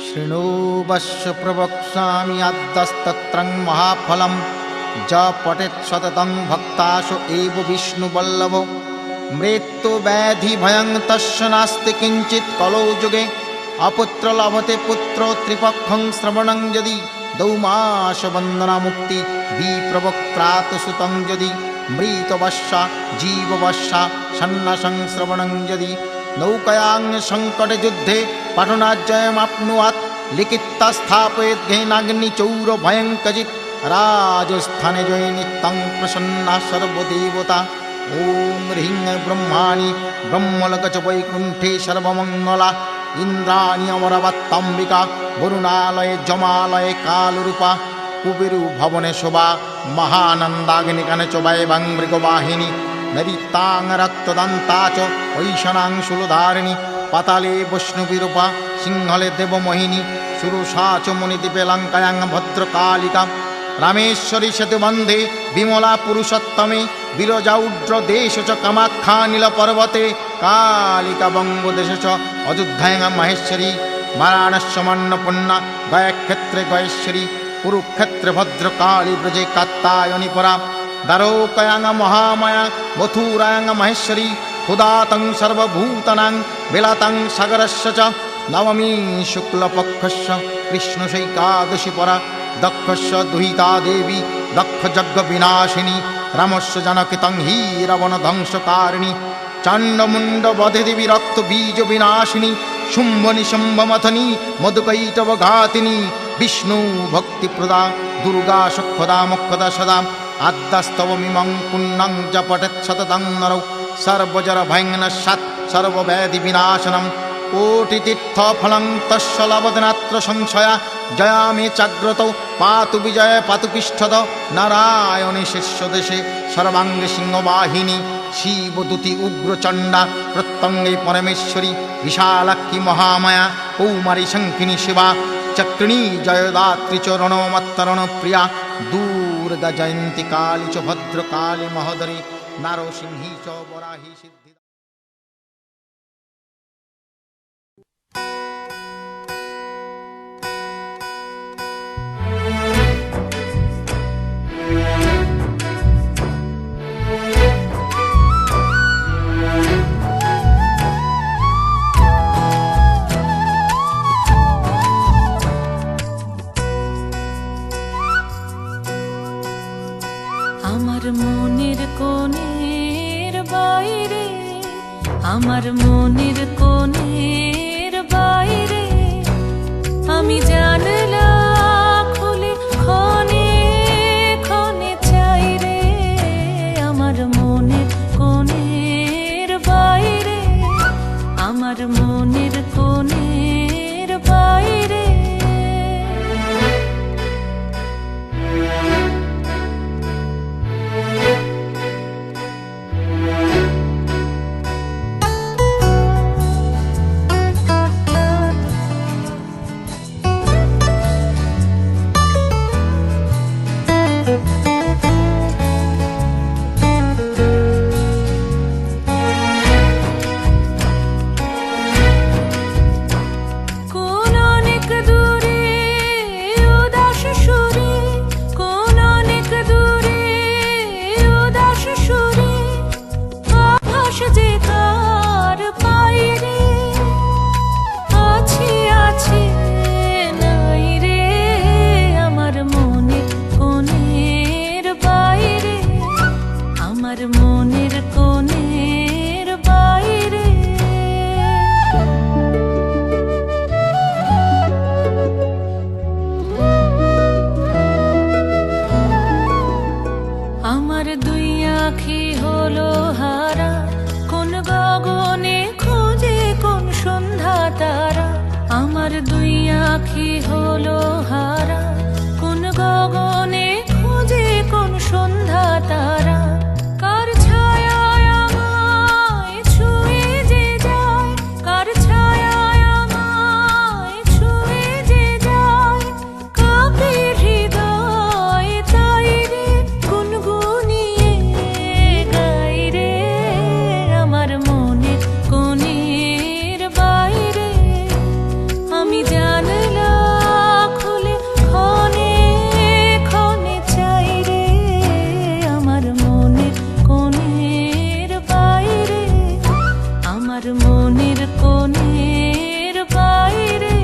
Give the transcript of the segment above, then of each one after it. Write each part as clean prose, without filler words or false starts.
शृणु वश्य प्रवक्ष्यामि अद्यस्तत्रं महाफलं ज पठेत् सततं भक्तासु एव विष्णुवल्लभो मृत्यु व्याधि भयं तस्य नास्ति किंचित् कलौ युगे अपुत्र लभते पुत्रो त्रिपक्षं श्रवणं यदि दौमास वंदना मुक्ति विप्रवक्त्रात् सुतं यदि मृतवश्या जीववश्या सन्नासं श्रवणं यदि नौकयां संकट युद्धे पठनाजयमाप्नुयात् लिखित्वा स्थापयेत् घेनाग्निचौर भयं कजित् राजस्थाने जय नित्यं प्रसन्ना सर्वदेवता ओम ह्रीं ब्रह्माणि ब्रह्मलोक च वैकुण्ठे सर्वमङ्गला इंद्राणी अमरवत्तम्बिका वरुणालय जमालय कालरूपा कुबेरु भवने शोभा महानन्दाग्निकने च वैवं मृगवाहिनी नरितां रक्तदन्ता च ऐशनां शूलधारिणी पाताले वैष्णवीरूपा सिंहले देवमोहिनी सुरुषा च मुनिदीपे लङ्कायां भद्रकालिका रामेश्वरी सेतुबन्धे विमला पुरुषोत्तमे विरजाउड्र देश च कामाख्या नीलपर्वते कालिका बंगदेश च अयोध्यायां महेश्वरी वाराणस्य अन्नपूर्णा गयाक्षेत्रे गयेश्वरी कुरुक्षेत्रे भद्रकाली ब्रजे कात्यायनी परा द्वारकायां महामाया मथुरायां महेश्वरी हुदातं सर्वभूतानां बेलातं सागरस्य च नवमी शुक्लपक्षस्य कृष्णशैकादशी परा दक्षस्य दुहिता देवी दक्षयज्ञविनाशिनी रामस्य जानकीतं हि रावणध्वंसकारिणी चण्डमुण्डवधे देवी रक्तबीजविनाशिनी शुम्भनिशुम्भमथनी मधुकैटवघातिनी विष्णु भक्तिप्रदा दुर्गा सुखदा मोक्षदा सदा आद्यस्तवमिमं पुण्यं च पठेत् सततं नरौ सर्वजरभयं सर्वव्याधिविनाशनं कोटितीर्थफलं तस्य लभतेनात्र संशया जया मे चाग्रतौ पातु विजय पातु पृष्ठद नारायणे शीर्षदेशे सर्वांगे सिंहवाहिनी शिवदूती उग्रचण्डा प्रत्यङ्गे परमेश्वरी विशालाक्षी महामाया कौमारी शङ्खिनी शिवा चक्रिणी जयदात्री चरणमत्तरण प्रिया दुर्गा जयन्ती काली च भद्रकाली महोदरी नारसिंही च वराही सिद्धि। আমার মনের কোণের বাইরে আমি জানলা খুলে ক্ষণে ক্ষণে চাই রে আমার মনের কোণের বাইরে আমার মনের কোণের বাইরে আমার মনের কোণের বাইরে আমার মনের কোণের বাইরে।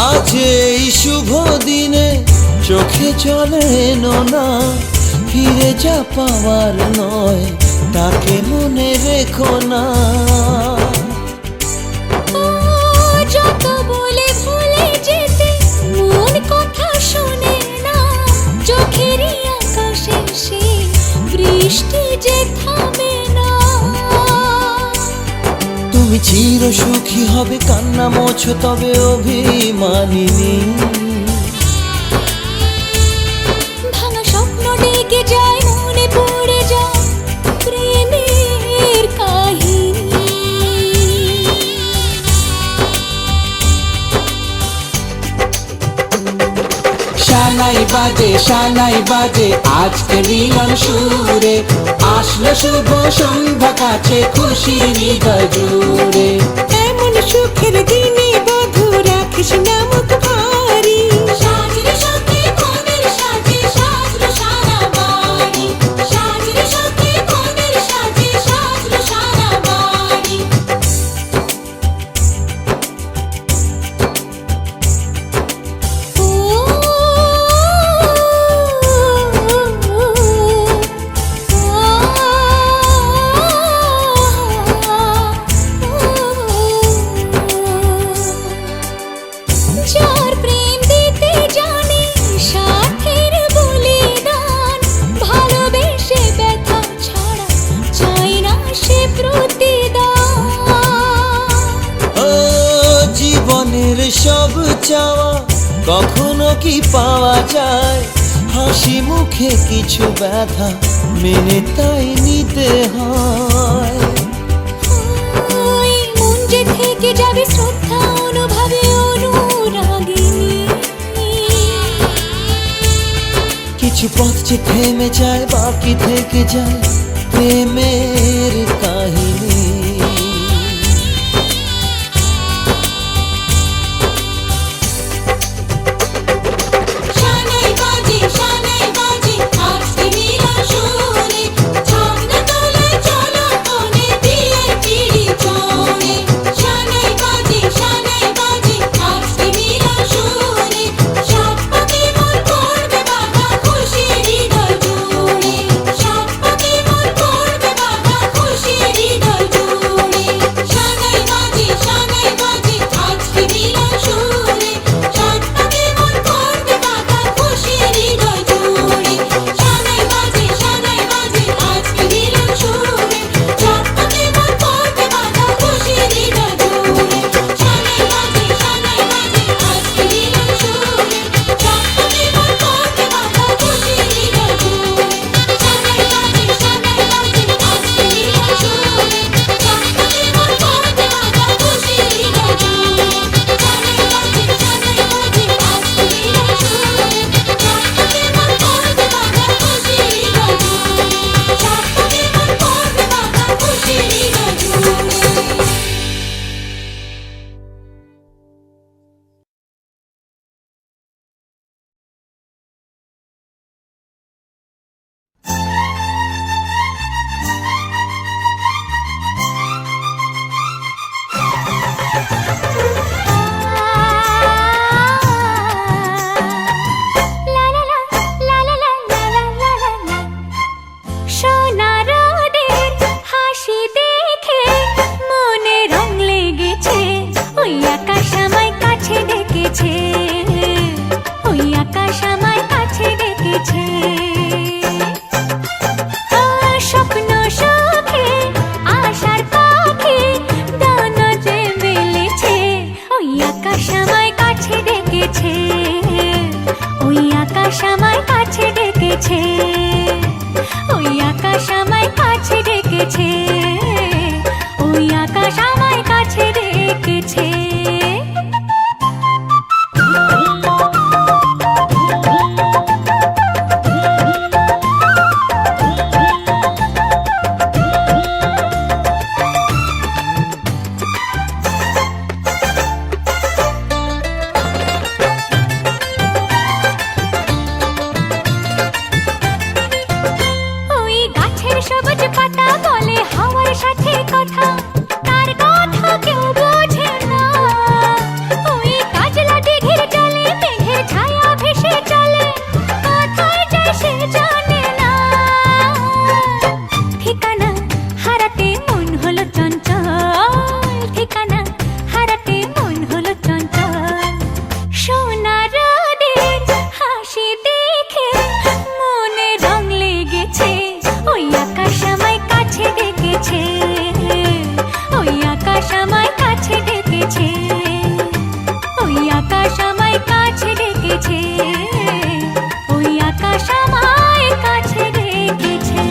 আজ এই শুভ দিনে চোখে জলে না, ফিরে যা পাওয়ার নয় তাকে মনে রেখো না। যত বলে ভুলে যেতে মন কথা শোনে না, চোখেরই আকাশে সে বৃষ্টি যে থামে না। তুমি চির সুখী হবে কান্না মোছো তবে অভিমানিনী। ভাঙা স্বপ্ন ডেকে যায় মনে পড়ে যায় প্রেমের কাহিনী। শানাই বাজে আজকে মিলন সুরে, আসলো শুভ সন্ধ্যা কাছে খুশির হৃদয় জুড়ে। এমন সুখের দিনে বধূ রাখিস না মুখ ভারী, সাজরে সাথে মনের সাজে সাজলো সারা বাড়ি, সাজরে সাথে মনের সাজে সাজলো সারা বাড়ি। যার প্রেম দিতে জানে সাথের বলিদান, ভালোবেসে ব্যথা ছাড়া চায় না সে প্রতিদান। ও জীবনের সব চাওয়া কখনো কি পাওয়া যায়, হাসি মুখে কিছু ব্যথা মেনে তাই নিতে হয়। ওই মন যে থেকে যাবে শ্রদ্ধা অনুভবে অনুরাগিনী। কিছু পথ যে থেমে যায় বাকি থেকে যায় প্রেমের কাহিনী। শানাই বাজে আজকে মিলন সুরে, ঝর্ণা তোলে চলো কোণে বিয়ের পিড়ি চড়ে। শানাই বাজে আজকে মিলন সুরে, সাত পাকে মন করবে বাঁধা খুশির হৃদয় জুড়ে, সাত পাকে মন করবে বাঁধা খুশির হৃদয় লেগেছে। ওই গাছের সবুজ পাতা বলে হাওয়ার সাথে কথা, তার কথা কেউ বোঝে না। ওই কাজলা দিঘির জলে মেঘের ছায়া ভেসে চলে, কোথায় যায় সে জানে না। ঠিকানা হারাতে মন হলো চঞ্চল, ঠিকানা হারাতে মন হলো চঞ্চল। সোনার রোদের হাসি দেখে মনে রং লেগেছে, ওই আকাশ আমায় কাছে ডেকেছে, ওই আকাশ আমায় কাছে ডেকেছে, ওই আকাশ আমায় কাছে ডেকেছে, ওই আকাশ আমায় কাছে ডেকেছে।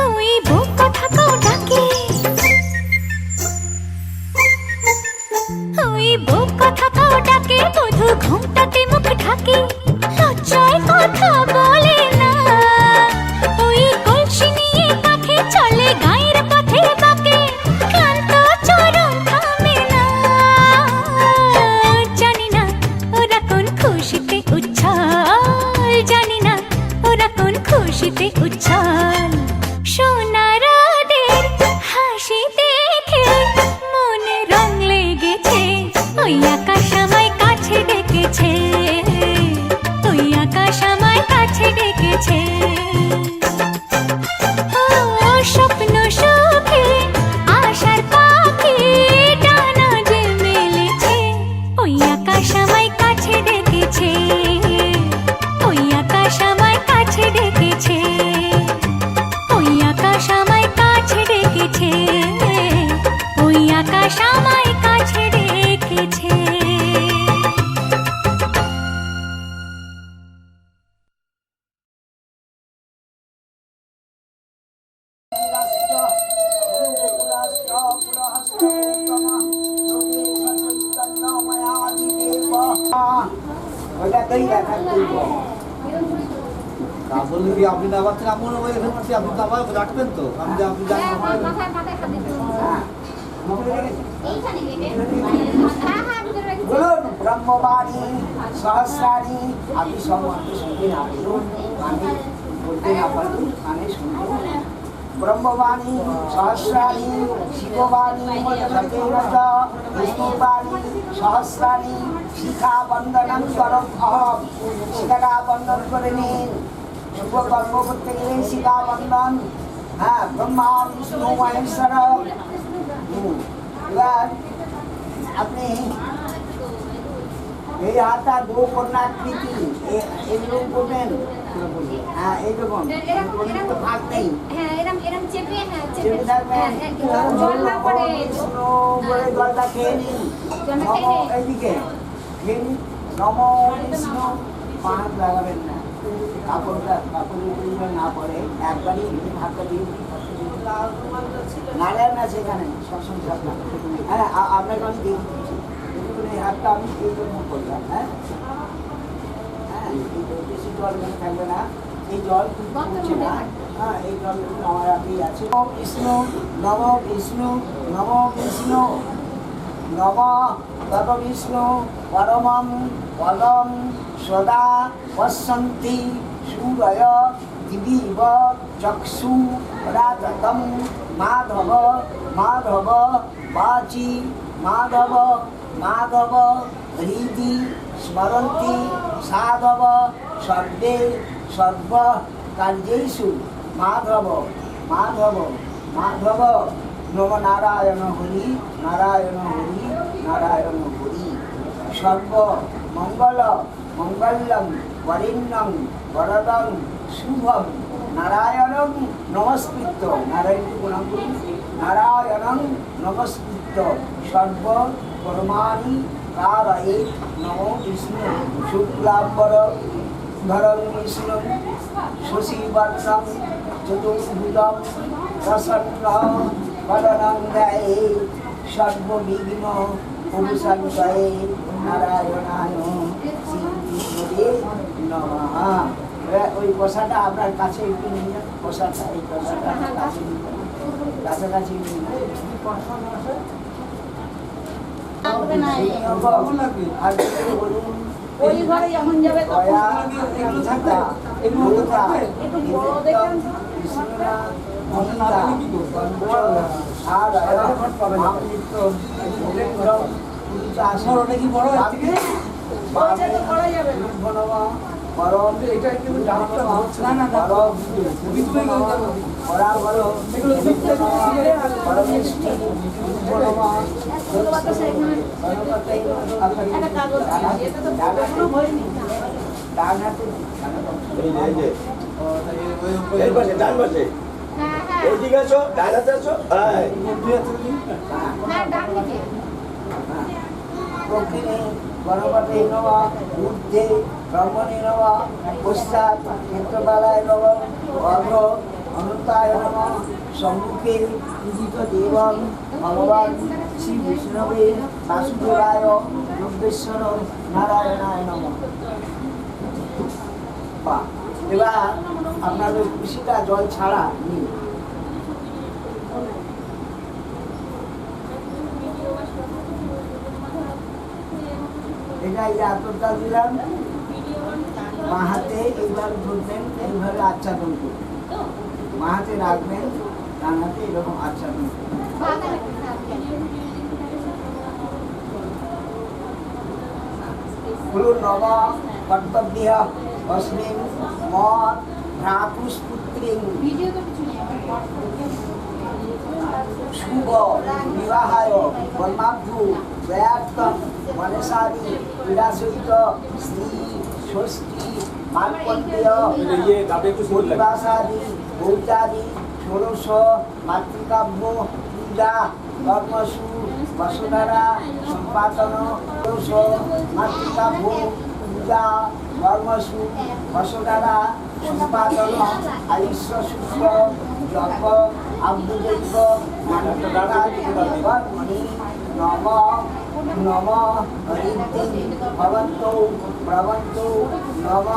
ওই বুক কথাকেও ডাকে, ওই বুক কথাকেও ডাকে, বধূ ঘুমটাতে মুখ ঢাকে, লজ্জায় কথা বলে না। ওই কলসি নিয়ে কাঁখে চলে গায়ের পথে বাঁকে, ক্লান্ত চরণ থামে না। জানি না ওরা কোন খুশিতে উচ্ছল, জানি না ওরা কোন খুশিতে উচ্ছল। সোনার রোদের হাসি দেখে মনে রং লেগেছে, ওই আকাশ আমায় কাছে ডেকেছে, ওই আকাশ আমায় কাছে ডেকেছে। ও স্বপ্ন সুখে আশার পাখি ডানা যে মেলেছে, ওই আকাশ আমায় কাছে ডেকেছে, ওই আকাশ আমায় কাছে ডেকেছে, ওই আকাশ আমায় কাছে ডেকেছে, ওই আকাশ আমায় কাছে ডেকেছে। বললি কি আপনি আবার আপনি আপনি তো আবার রাখবেন তো আমি যে আপনি জানেন বলুন ব্রহ্মবাণী সহস্রাণী। আপনি সব আপনি শুনতে না বলুন, আমি বলতে না পারুন, আমি শুনবো। ব্রহ্মবাণী সহস্রাণী, শিববাণী সচৈরত, বিষ্ণুবাণী সহস্রাণী। শিখা বন্দনম করম অহম, শিখাটা বন্দন করে নিন। শুভ কর্ম করতে গেলে শিখা বন্দন। হ্যাঁ, ব্রহ্মা বিষ্ণু মহেশ্বর। এবার আপনি এই হাতটা গোকর্ণাকৃতি এইরকম করবেন। হ্যাঁ, এইরকম তো ভাগ নেই, চেপে থাকবেন। বিষ্ণু বলে জলটা খেয়ে নিন। এইদিকে খেয়ে নিন। নম বিষ্ণু, পাঁচ লাগাবেন না, কাপড়ের উপরে না পড়ে একবারই হাতটা দিয়ে নাড়ে না, সেখানে সবসময় থাকলাম। হ্যাঁ, আপনাকে আমি দিয়ে দিচ্ছি। এই হাতটা আমি এই জন্য করলাম। হ্যাঁ হ্যাঁ, বেশি জল থাকবে না, এই জল উঠছে না। হ্যাঁ, এই জল আমার হাতেই আছে। বিষ্ণু নম বিষ্ণু, নম বিষ্ণু, নম তত বিষ্ণু পরমম পদম সদা পশ্যন্তি সূরয় দিবিব চক্ষু রাততম মাধব মাধব বাচি মাধব মাধব হৃদি স্মরন্তি সাধব সর্বে সর্ব কার্যেষু মাধব মাধব মাধব নম নারায়ণ হরি নারায়ণ হরি নারায়ণ হরি সর্ব মঙ্গল মঙ্গলম বরেণ্যং বরদং শুভম নারায়ণং নমস্কৃত্য নারায়ণ প্রণাম করুন নারায়ণং নমস্কৃত্য সর্ব কর্মাণি কারয়ে নমো বিষ্ণু শুক্লাম্বর ধরং বিষ্ণু শশীবর্ণং চতুর্ভুজং প্রসন্ন বদনং ধ্যায়ে সর্ববিঘ্ন উপশান্তয়ে নারায়ণায় শ্রীকৃষ্ণে নমঃ। ওই কষাটা আপনার কাছে একটু নিয়ে যান, কষাটা এই কষাটা কাছে নিয়ে যান, কাছাকাছি নিয়ে যান। আর কিছু বলুন। ওই ঘরে যখন যাবে তখন দয়া, এগুলো থাকবে? এগুলো মমতা, থাকবে? একটু বড় দেখেন। কৃষ্ণা, মমতা, সারায়ণ, আমৃত, ভোগেন্দ্রম, পুরিতাসন, বড় নাকি বড় এর থেকে? ওইটা তো করা যাবে না। নির্ভনবা, পরম, এটা একটু জানতে হবে। না, না, না। পরম, বিদ্রোহী করে দেবো। পরাবর, এগুলো দেখতে পরমেষ্ঠি, নির্ভনবা, গণপতি, একটা কাগজ দিয়েছি, এটা তো কোনো ভয় নেই। ডান হাতে, এই পাশে ডান পাশে এইদিকে আছো ডান হাতে আছো দক্ষিণে গণপতি নমঃ, ঊর্ধ্বে ব্রহ্মণে নমঃ, পশ্চাৎ নেত্রবালায় নমঃ, অগ্র অনন্তায় নমঃ, সম্মুখে পূজিত দেবং ভগবান শ্রী বিষ্ণবে বাসুদেবায় যোগেশ্বর নারায়ণায় নমঃ। বাহ, এবার আপনাদের খুশিটা জল ছাড়া নিন। এটা এই যে আতরটা দিলাম, মা হাতে এইভাবে ধরবেন, এইভাবে আচ্ছাদন করবেন, মা হাতে রাখবেন, ডান হাতে এরকম আচ্ছাদন করবেন। বলুন নম কর্তব্য অস্মিন মৎ ভ্রাতুষ্পুত্রী শুভ বিবাহায় কর্মাভ্যু ব্যয়ার্থম মনসাদি ক্রীড়াসহিত শ্রী ষষ্ঠী মার্কণ্ডেয় পরিবাসাদি ভৌচাদি ষোড়শ মাতৃকাব্য পূজা কর্মসু বসুধারা সম্পাদন ষোড়শ মাতৃকাব্য পূজা কর্মসু বসুধারা সম্পাদন আয়ুষ্য শুক্র জপ আব্দুদৈব কর্মণি নম নম হরিদ্দিন ভবন্তৌ প্রবন্তৌ নম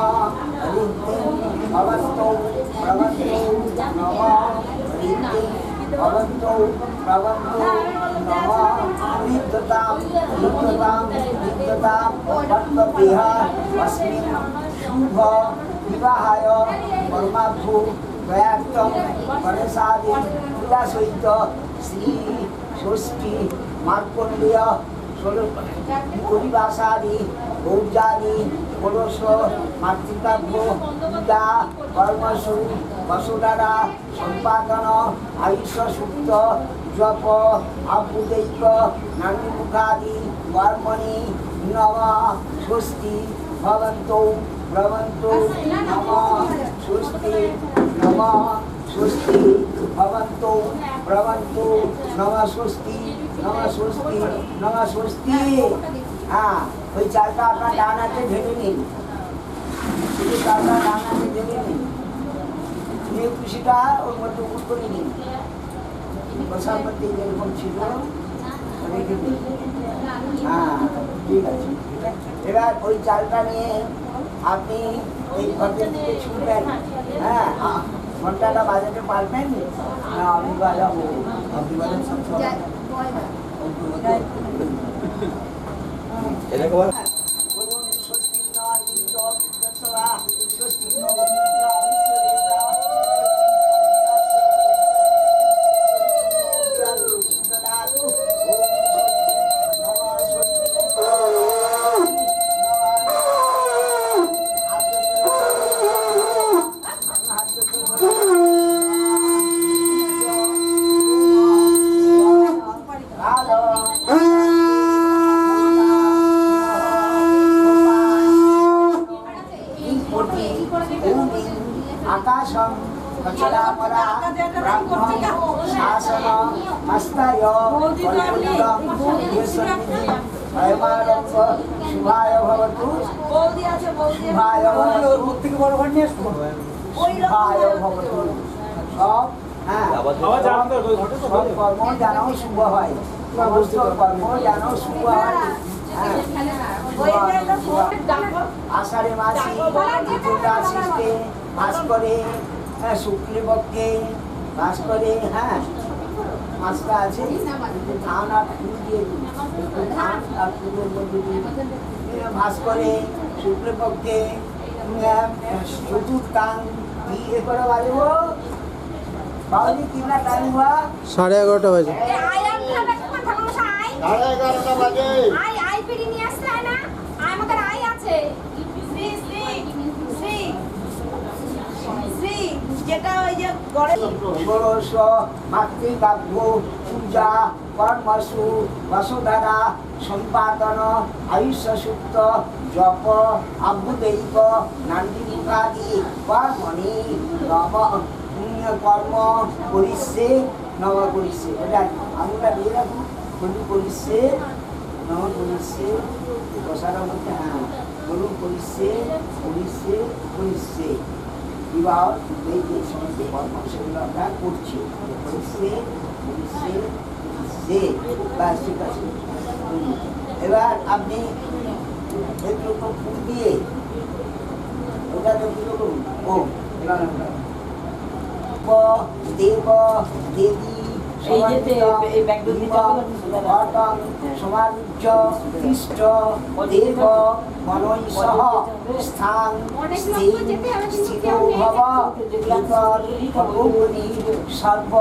হরিদ্দিন ভবন্তৌ প্রবন্তৌ নম হরিদ্দিন ভবন্তৌ প্রবন্তৌ নম হৃদ্যতাম হৃদ্যতাম হৃদ্যতাম কর্তব্যঃ অস্মিন শুভ বিবাহায় কর্মাভ্যু ব্যয়ার্থম গণেশাদি ক্রীড়াসহিত শ্রী ষষ্ঠী মার্কণ্ডেয় পরিবাসাদি ভৌজাদি ষোড়শ মাতৃকাব্য পূজা কর্মসু বসুধারা সম্পাদন আয়ুষ সুক্ত জপ আভ্যুদৈক নানিমুখাদি কর্মণি নম ষষ্ঠী ভবন্তৌ প্রবন্তৌ নম ষষ্ঠী নম ষষ্ঠী ভবন্তৌ প্রবন্তৌ নম ষষ্ঠী নম ষষ্ঠী নম ষষ্ঠী। হ্যাঁ, ওই চালটা আপনার ডান হাতে ঢেলে নিন, শুধু চালটা ডান হাতে ঢেলে নিন, নিয়ে খুশিটা ওর মধ্যে উঠ করে নিন, বসার মধ্যে যেরকম ছিল রেখে দিন। হ্যাঁ, ঠিক আছে। এবার ওই চালটা নিয়ে আপনি এই ঘরের দিকে ছুটবেন। হ্যাঁ, ঘন্টাটা বাজাতে পারবেন না? আমি বাজাবো, আপনি বাজান সব এরকম বলুন স্বস্তি নয় ইন্দ্র বিশ্বসভা, স্বস্তি নয় ইন্দ্র বিশ্ববেদা, অচলামলা ব্রাহ্ম শাসন হস্তায় পরিপূর্ণম ইয়সন্নিধি ভয়মারম্ভ শুভায় ভবতু বৌদি আছে বৌদি শুভায় ভবতু ওর থেকে বড় ঘর নিয়ে আসবো শুভায় ভবতু সব হ্যাঁ সব কর্ম যেন শুভ হয় সমস্ত কর্ম যেন শুভ হয় হ্যাঁ আষাঢ়ে মাসে দুর্গা সৃষ্টি মাস করে শুক্লপক্ষে মাস করে হ্যাঁ মাসটা আছে ধান আর ফুল দিয়ে ধান আর ফুলের মধ্যে দিয়ে মাস করে শুক্লপক্ষে চতুর্থাং দিয়ে করে বাজব বাবুজি কিনা টাইম হওয়া 11:30 বাজে। যেটা ওই যে গড়ে ষোড়শ মাতৃকাব্য পূজা কর্মসু বসুধারা সম্পাদন আয়ুষ সূক্ত জপ আভ্যুদৈব নান্দিকাদি কর্মণি নব কর্ম করিছে নব করিছে এটা আমরা দিয়ে রাখুন করিছে নব করিছে বসার মধ্যে হ্যাঁ বলুন করিছে করিছে করিছে বিবাহ এই যে সমস্ত কর্ম সেগুলো আমরা করছি ঠিক আছে। এবার আপনি একটু ফুল দিয়ে ওটা পুজো করুন ওম দেব দেবী সমাজ ইষ্ট দেব মনৈষহ স্থান স্থিত ভব ভগবতী সর্ব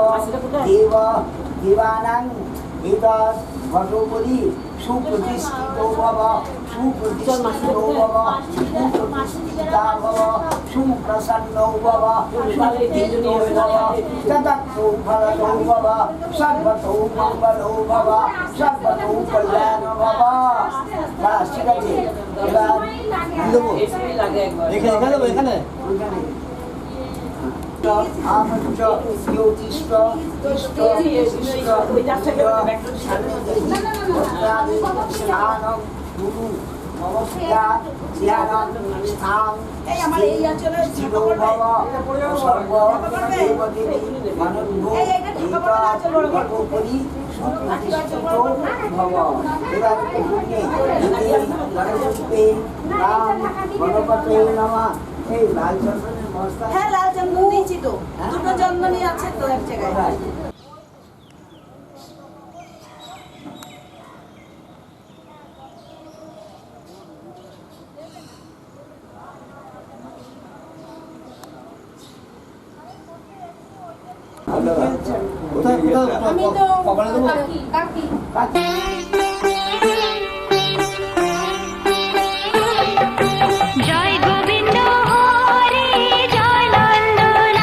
দেব দেবানাং এতৎ ভগবতী সুপ্রতিষ্ঠিত ভব সুপ্রতিষ্ঠিত ভব সুপ্রতিষ্ঠিতা ভব সুপ্রসন্ন ভব সুপ্রীত ভব তততো ফলতো ভব সর্বতো মঙ্গলো ভব সর্বতো কল্যাণ ভব বাস ঠিক আছে এবার দেবো এখানে গণপতি নামা এই লাল চন্দনের বস্তা হ্যাঁ লাল চন্দন দিয়েছি তো দুটো চন্দনই আছে তো এক জায়গায় আমি তো কাকি জয় গোবিন্দ হরে জয় নন্দলাল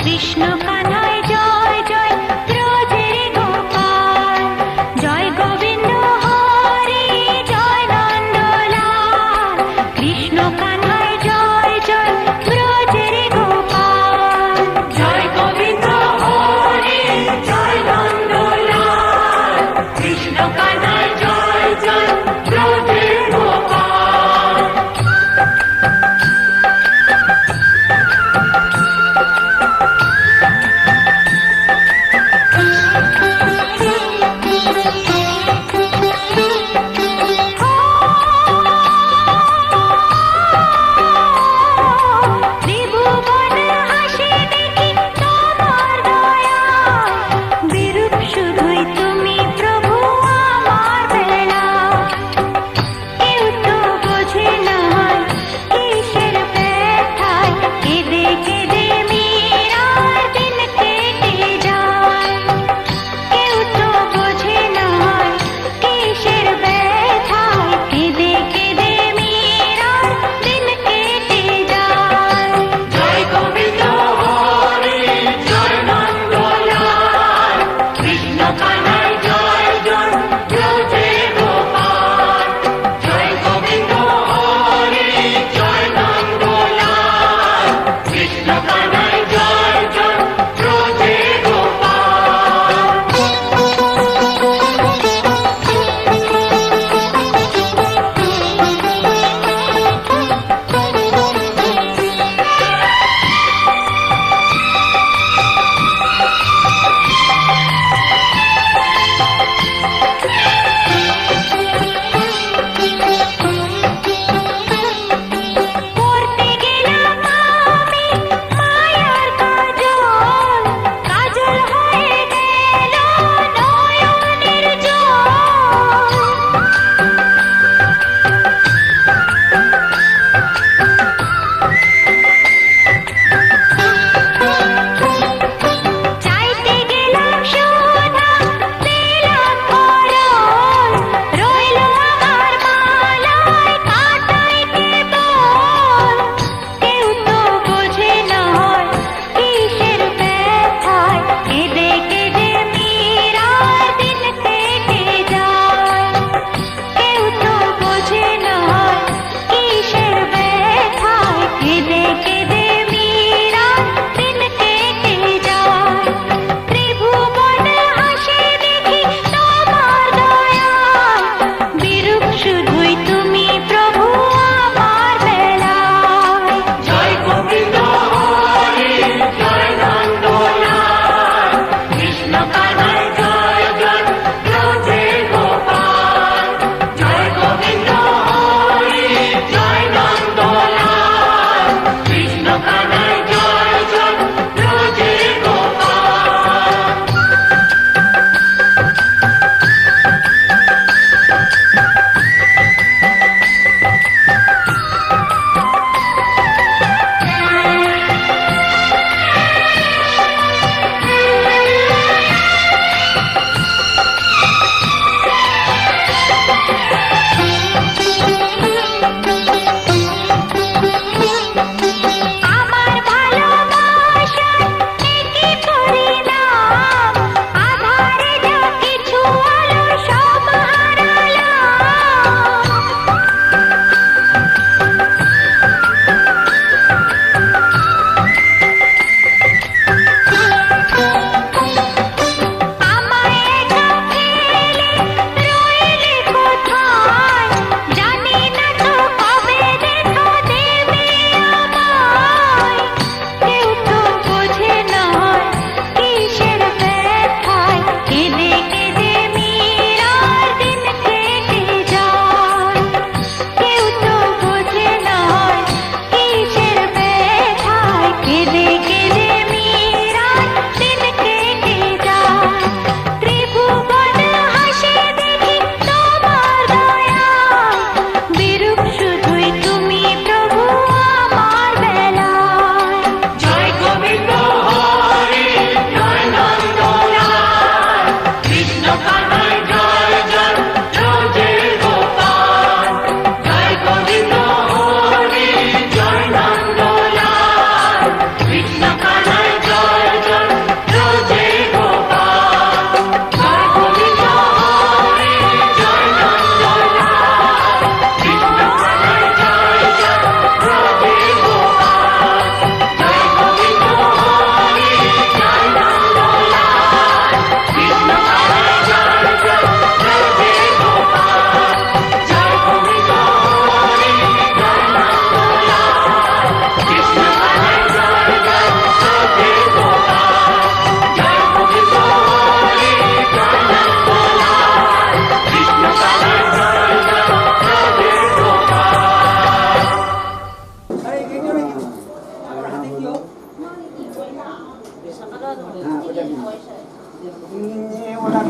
কৃষ্ণ কানাই জয় জয় ব্রজের গোপাল জয় গোবিন্দ হরে জয় নন্দলাল কৃষ্ণ কানাই জয় জয় ব্রজের গোপাল জয় গোবিন্দ হরে জয় নন্দলাল কৃষ্ণ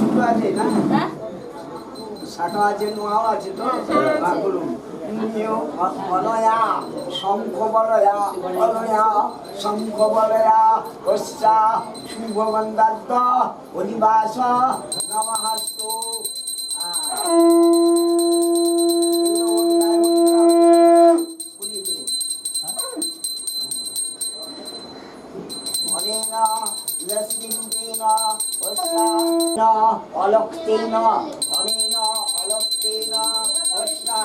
দুটো আছে না? হ্যাঁ ষাটো আছে, নোয়াও আছে তো? হ্যাঁ, আছে। বলুন। অনয়া, শঙ্খ বলয়া, অনয়া, শঙ্খ বলয়া, কষ্টা, শুভ বন্দার্থ, অধিবাস, নমঃস্তু। অনেন লস্মিন্দেন অস্না অলক্তেন অনেন অলক্তেন অস্না।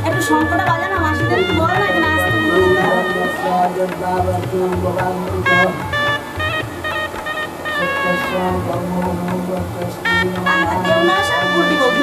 একটু শঙ্করটা বাজা না মাসিদের একটু বলো না এখানে আসতে কেউ না আসা গুটি বলতে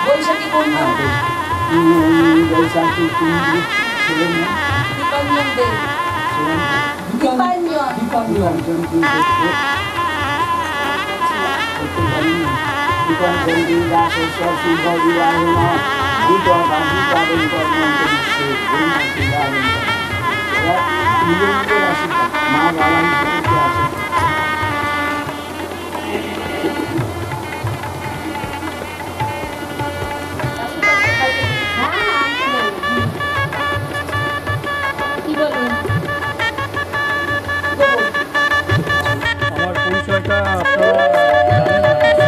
বৈশাখী কন্যা আমার পরিচয়টা আপনারা জানেন না।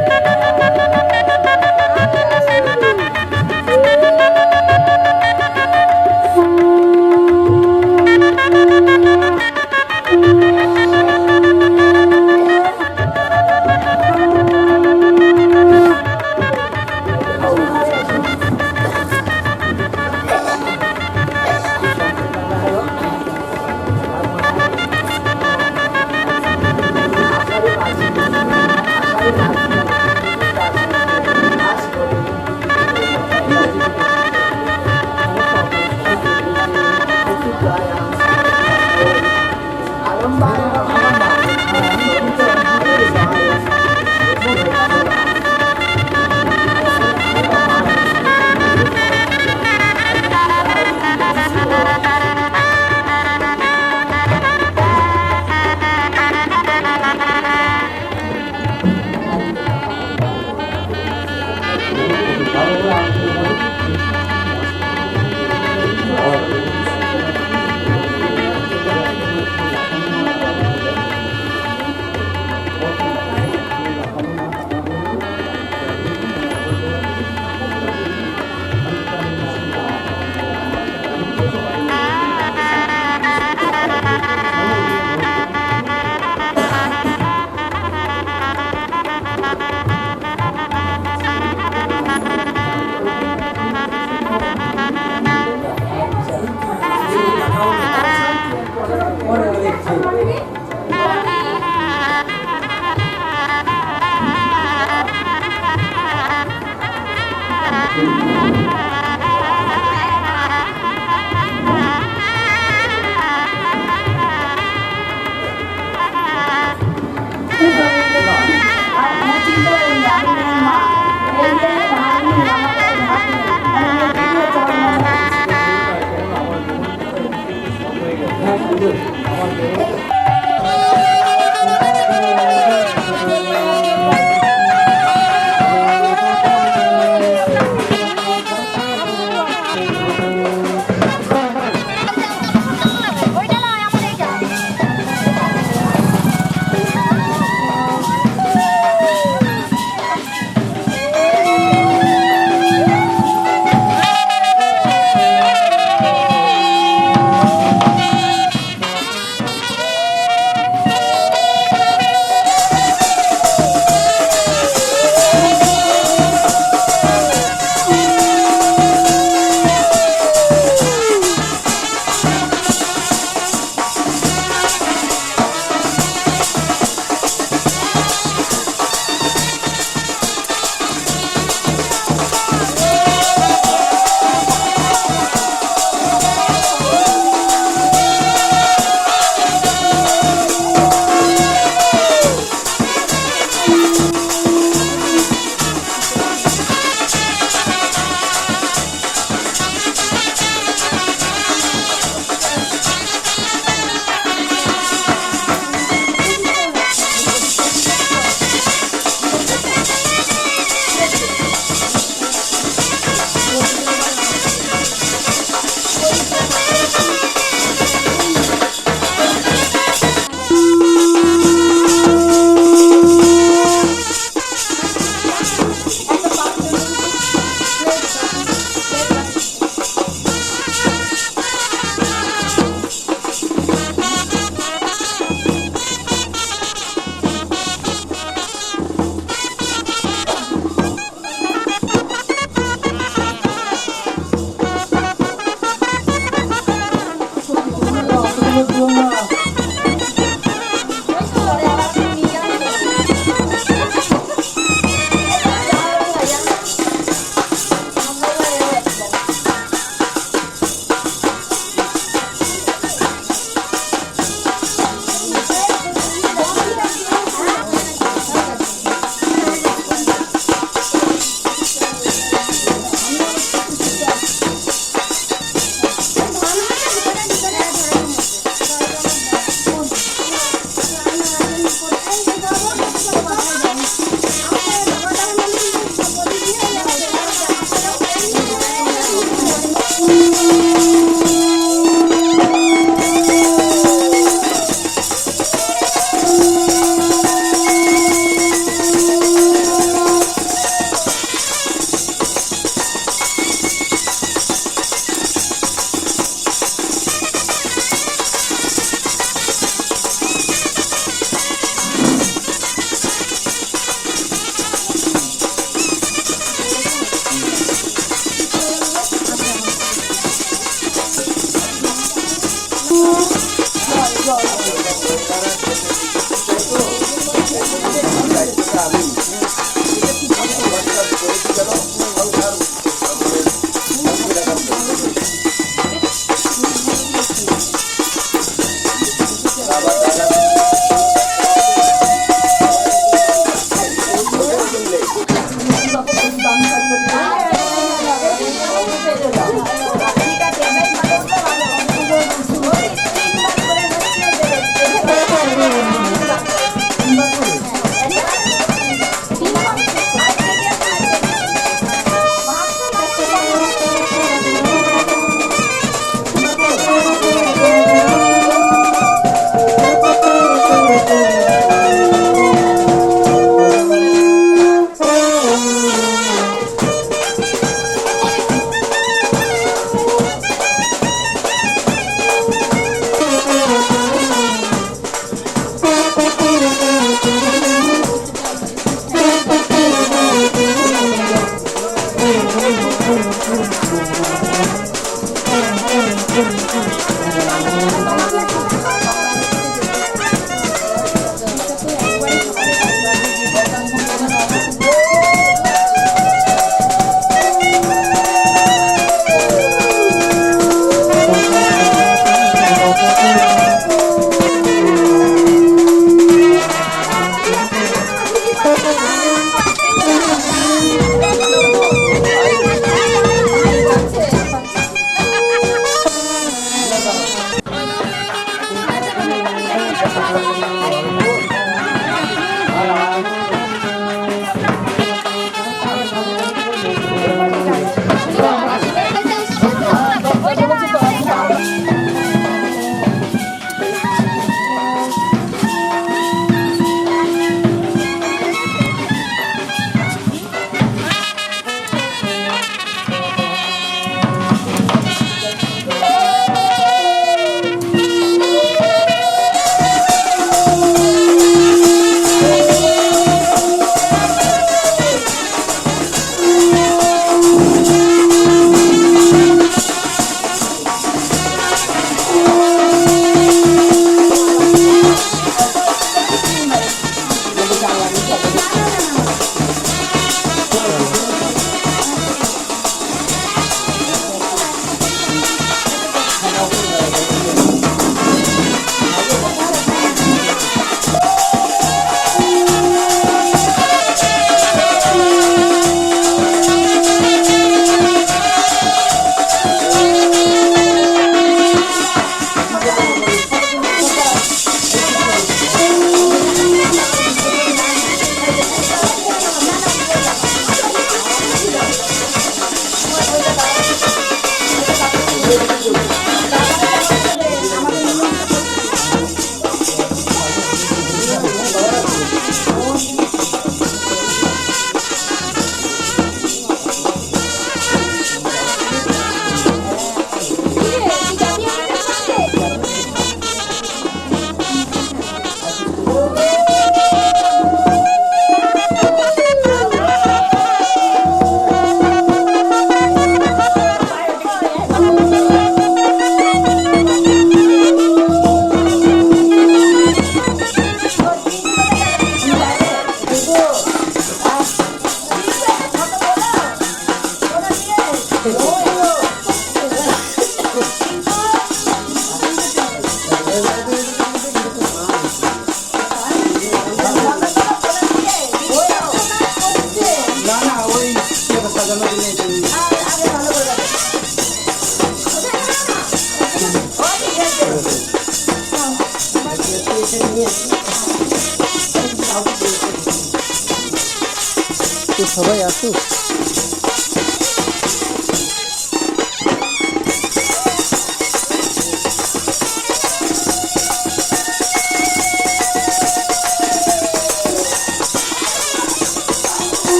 সবাই আসুক।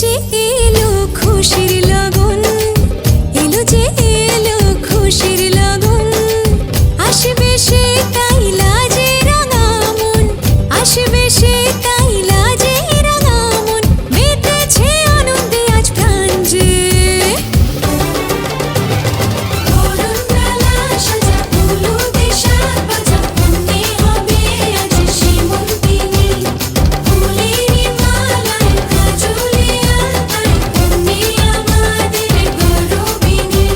যে এলো খুশির লগন, এলো যে এলো খুশির লগন, আসবে সে তাই লাজে রাঙা মন, আসবে সে তাই লাজে রাঙা মন, মেতেছে আনন্দে আজ প্রাণ যে। বরণডালা সাজা হলুদে সাজ বাজা, মনে হবে আজ সীমন্তিনী, ফুলেরই মালায় কাজলে আলতায়, তুমি আমাদের গৌরবিনী।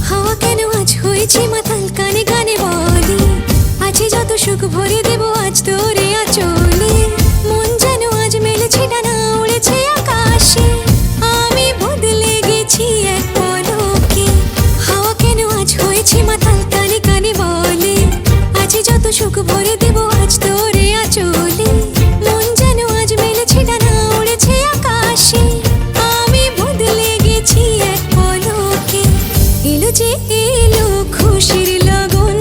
হাওয়া কেন আজ হয়েছে মাতাল, কানে কানে বলি, আছে যত সুখ ভরে দেব আজ তোরে আঁচলে। মন যেন আজ মেলেছে ডানা, উড়েছে আকাশে, আমি বদলে গেছি এক পলকে। হাওয়া কেন আজ হয়েছে মাতাল, কানে কানে বলে, আছে যত সুখ ভরে দেব আজ তোরে আঁচলে। মন যেন আজ মেলেছে ডানা, উড়েছে আকাশে, আমি বদলে গেছি এক পলকে। এলো যে এলো খুশির লগন,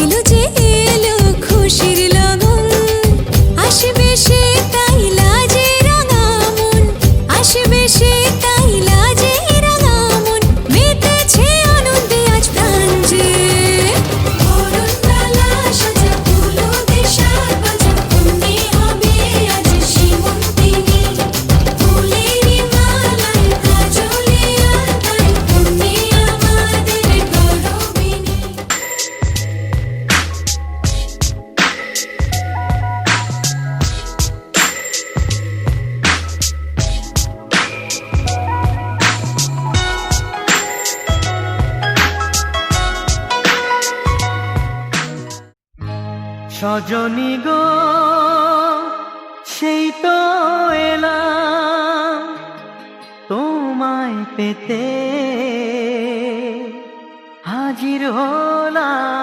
এলো যে এলো খুশির লগন, আসবে সে তাই লাজে রাঙা মন, আসবে সে তাই লাজে রাঙা মন, মেতেছে আনন্দে আজ প্রাণ যে। বরণডালা সাজা হলুদে সাজ বাজা, মনে হবে আজ সীমন্তিনী, ফুলেরই মালায় কাজলে আলতায়, তুমি আমাদের গৌরবিনী। সজনী গো সেই তো এলাম তোমায় পেতে, হাজির হলাম।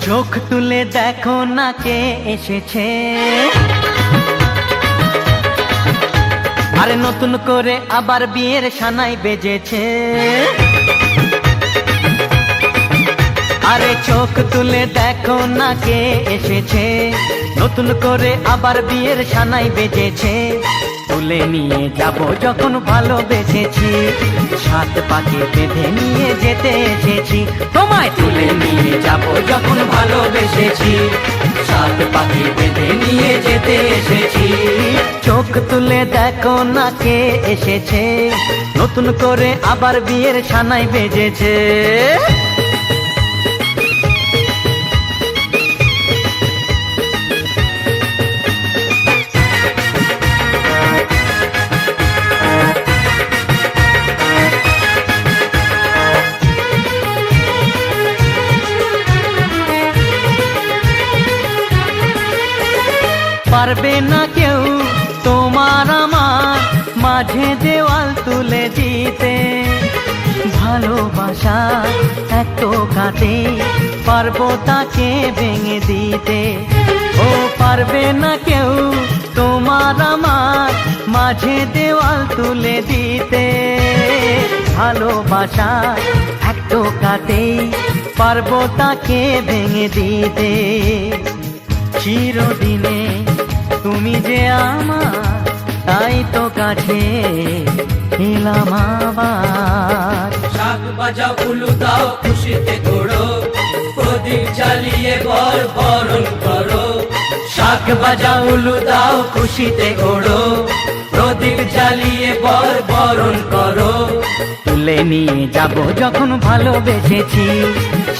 চোখ তুলে দেখো না কে এসেছে, আরে নতুন করে আবার বিয়ের সানাই বেজেছে। আরে চোখ তুলে দেখো না কে এসেছে, নতুন করে আবার বিয়ের সানাই বেজেছে। তুলে নিয়ে যাব যখন ভালোবেসেছি, সাত পাকে বেঁধে নিয়ে যেতে এসেছি। তোমায় তুলে নিয়ে যাব যখন ভালোবেসেছি, সাত পাকে বেঁধে নিয়ে যেতে এসেছি। চোখ তুলে দেখো না কে এসেছে, নতুন করে আবার বিয়ের সানাই বেজেছে। পারবে না কেউ তোমার আমার মাঝে দেওয়াল তুলে দিতে, ভালোবাসা এত কাটে পারবো তাকে ভেঙে দিতে। ও পারবে না কেউ তোমার আমার মাঝে দেওয়াল তুলে দিতে, ভালোবাসা এত কাটে পারবো তাকে ভেঙে দিতে। চিরদিনে তুমি যে আমার, তাই তো কাছে এলাম আবার। শাক বাজাও উলু দাও খুশিতে ঘোড়ো, প্রদীপ জ্বালিয়ে বরণ করো। শাক বাজাও উলু দাও খুশিতে ঘোড়ো, প্রদীপ জ্বালিয়ে বরণ করো। তুলে নিয়ে যাব যখন ভালোবেসেছি,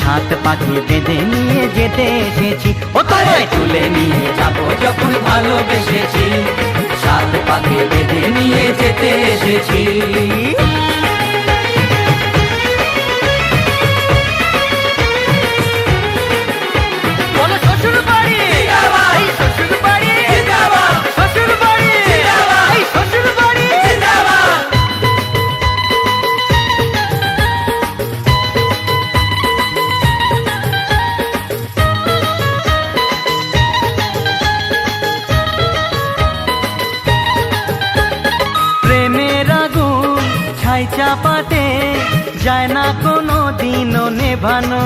সাত পাখি বেঁধে নিয়ে যেতে এসেছি। ও তোমায় তুলে নিয়ে যাব যখন ভালোবেসেছি, সাত পাখি বেঁধে নিয়ে যেতে এসেছি। চাপাতে যায় না কোনো দিনও নেভানো,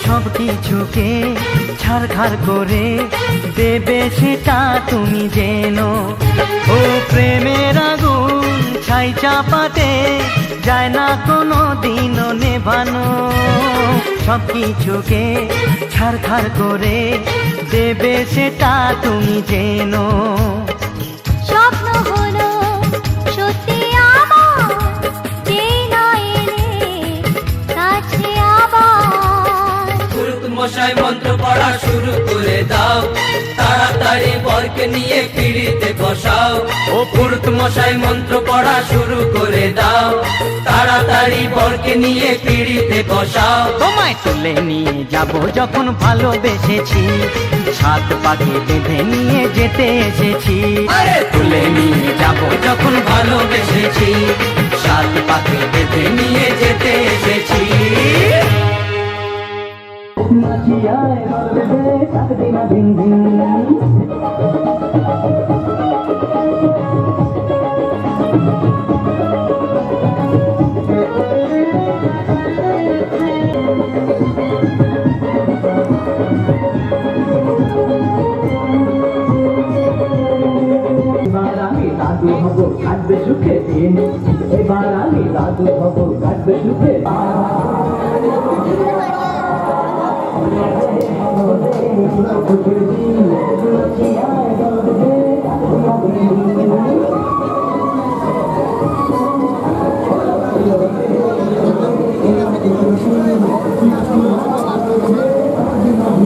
সব কিছুকে ছাড়খাড় করে দেবে সেটা তুমি জেনো। ও প্রেমের আগুন ছাই চাপাতে যায় না কোনো দিনও নেভানো, সব কিছুকে ছাড়খাড় করে দেবে সেটা তুমি জেনো। স্বপ্ন হলো সত্যি আমার, যেই না এলে কাছে আবার। পুরুত মশাই মন্ত্র পড়া শুরু করে দাও, তাড়াতাড়ি বরকে নিয়ে পিড়িতে বসাও। ও পুরুত মশাই মন্ত্র পড়া শুরু করে দাও, তাড়াতাড়ি বরকে নিয়ে পিড়িতে বসাও। তোমায় তুলে নিয়ে যাব যখন ভালোবেসেছি, সাত পাকে বেঁধে নিয়ে যেতে এসেছি। আরে তুলে নিয়ে যাব যখন ভালোবেসেছি, সাত পাকে বেঁধে নিয়ে যেতে এসেছি। এবার আমি দাদু হব, কাটবে সুখে দিন। এবার আমি দাদু হব, কাটবে সুখে দিন।